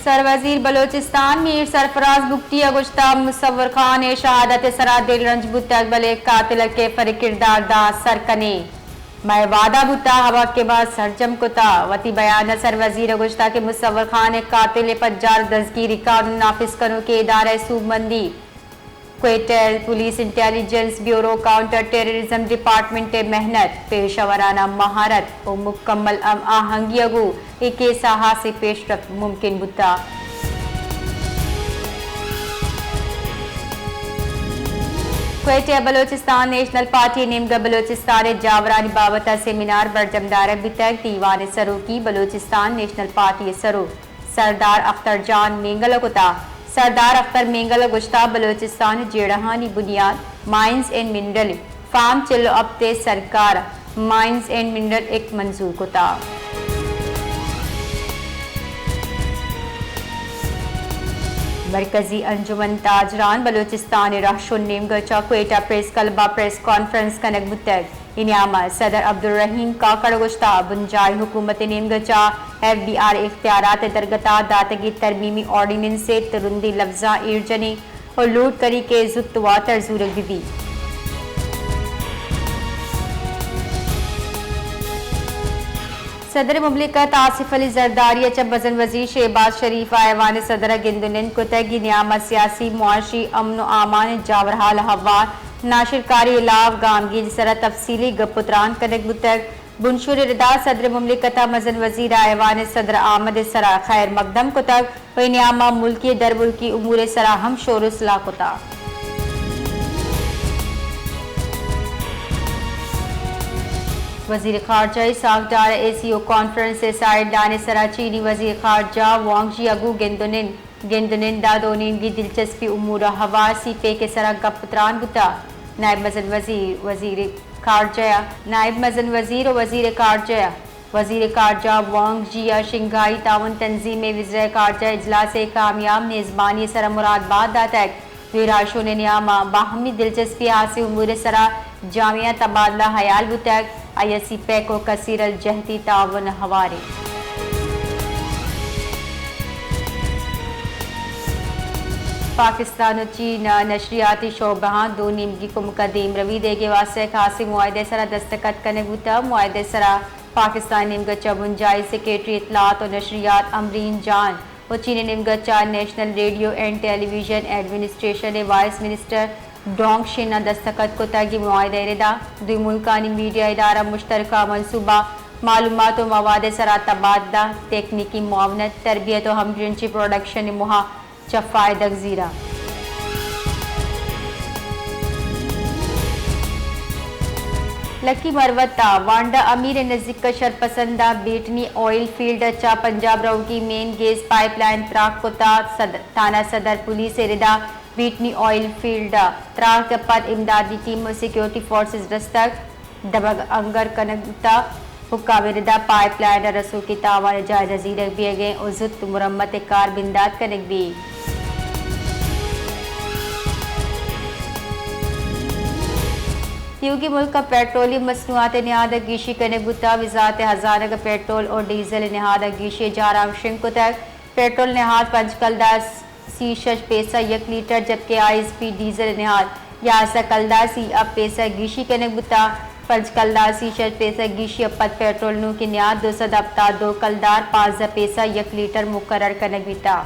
सरवजीर बलोचिस्तान मीर सरफराज बुगटी गुश्ता मुसव्वर खान शहादत सरा दिल रंज बुता बले कातिल के फर किरदार दा सरकने मैं वादा बुता हवा के बाद सरजम कुता वती बयान सरवजीर गुश्ता के मुसव्वर खान कातिल पज्जार दजगिरी कानून नाफिज कनो के इदारे सूबमंदी Quetta police intelligence bureau counter terrorism department मेहनत पेशवराना महारत और मुकम्मल आहंगियगु एक साहसी पेशरफ मुमकिन बुता क्वेटर बलोचिस्तान नेशनल पार्टी निमग बलोचिस्तान जावरानी बाबता सेमिनार बरजमदार बितक दीवान सरू की बलोचिस्तान नेशनल पार्टी सरू सरदार अख्तर जान मेंगल कुता सरदार अख्तर मेंगल गुश्ता बलोचिस्तान जेड़हानी बुनियाद माइंस एंड मिनरल फार्म चिल्लो अपते सरकार माइंस एंड मिनरल एक मंजूर कुता मरकजी अंजुमन ताजरान बलोचिस्तान राशुन नेमगचा क्वेटा प्रेस कलबा प्रेस कॉन्फ्रेंस कनक बुतक इनामा सदर अब्दुल रहीम काकड़ गुश्ता बुंजाई हुकूमत नेमगचा FDR इख्तियारात दरगता दातगी तरमीमी ऑर्डिनेंस से तुरुंदी लफ्जा ईरजनी और लूट करी के जुत्तवा तरजूर दी सदर मुमलिकत आसिफ अली जरदारी चबजन वजीर शहबाज शरीफ ऐवान सदर गिंदुनिन कुतगी नियामत सियासी मुआशी अमन आमान जावरहाल हवार नाशिरकारी इलाव गामगी जरा तफसीली गपुत्रान कनक बुतक बुनशुर रिदा सदर मुमलिकता मजन वजीर ऐवान सदर आमद सरा खैर मकदम कुतक व नियामा मुल्की दरमुल्की उमूर सरा हम शोरसला कुता वजीर खारजा सागदार ACO कॉन्फ्रेंस से साइड दाने सरा चीनी वजीर खारजा वांगजी अगू गेंदुनिन दादोनिन की दिलचस्पी उमूर हवा सीपे के सरा गपत्रान बुता नायब मजन वजीर खारजा वांगजी शिंघाई ताउन तंजीम विज़र खारजा इजलास कामयाब मेज़बानी सरा मुरादबाद दातक विराशों ने नियामा बाहमी दिलचस्पी हासिल उमूर सरा जामिया तबादला हयाल बुतक ISC पैको कसीर जहती तावन हवारे पाकिस्तान और चीन नशरियाती शोबा दो निमगी को मुकदम रवी देगे वास्ते खासी मुआहदे सरा दस्तखत करने बुता मुआहदे सरा पाकिस्तान निमगचा बुंजाई सेक्रेटरी इतलात और नशरियात अमरीन जान और चीन निमगचा national radio and television administration ने वाइस मिनिस्टर डोंग शिना दस्तखत को तगी मुआहदे रिदा दुई मुल्कानी मीडिया इदारा मुश्तरका मनसूबा मालूमात और मवाद सरा तबादला तकनीकी मुआवनत तरबियत और हमजिनसी प्रोडक्शन मुहा चफ़ायदक ज़ीरा लकी मरवता वांडा अमीर नज़दीक शरपसंदा बेटनी ऑयल फील्ड अच्छा पंजाब राव की मेन गैस पाइपलाइन त्राक कोता थाना सदर पुलिस रिदा बीटनी ऑयल फील्ड त्राक पर इमदादी टीम और सिक्योरिटी फोर्सेस दस्तक दबग अंगर कनकता हुक्का विरदा पाइपलाइन रसू की तावान जायजा जीरक भी गए उजुत मुरम्मत कार बिंदात कनक भी क्योंकि मुल्क का पेट्रोलियम मसनूआत नहाद गीशी कनक बुता वजारत हज़ाना का पेट्रोल और डीजल नहाद गीशी जाराम शिंग को तक पेट्रोल नहाद पंचकलदा सी पैसा 1 लीटर जबकि ISP डीजल नहाद यासा कलदा सी अब पैसा गीशी कनक बुता पंचकलदा सी पैसा गीशी अपत पेट्रोल नू की नहाद 200 दफ्ता 2 कलदार 5 पैसा 1 लीटर मुकर्रर कनक बिता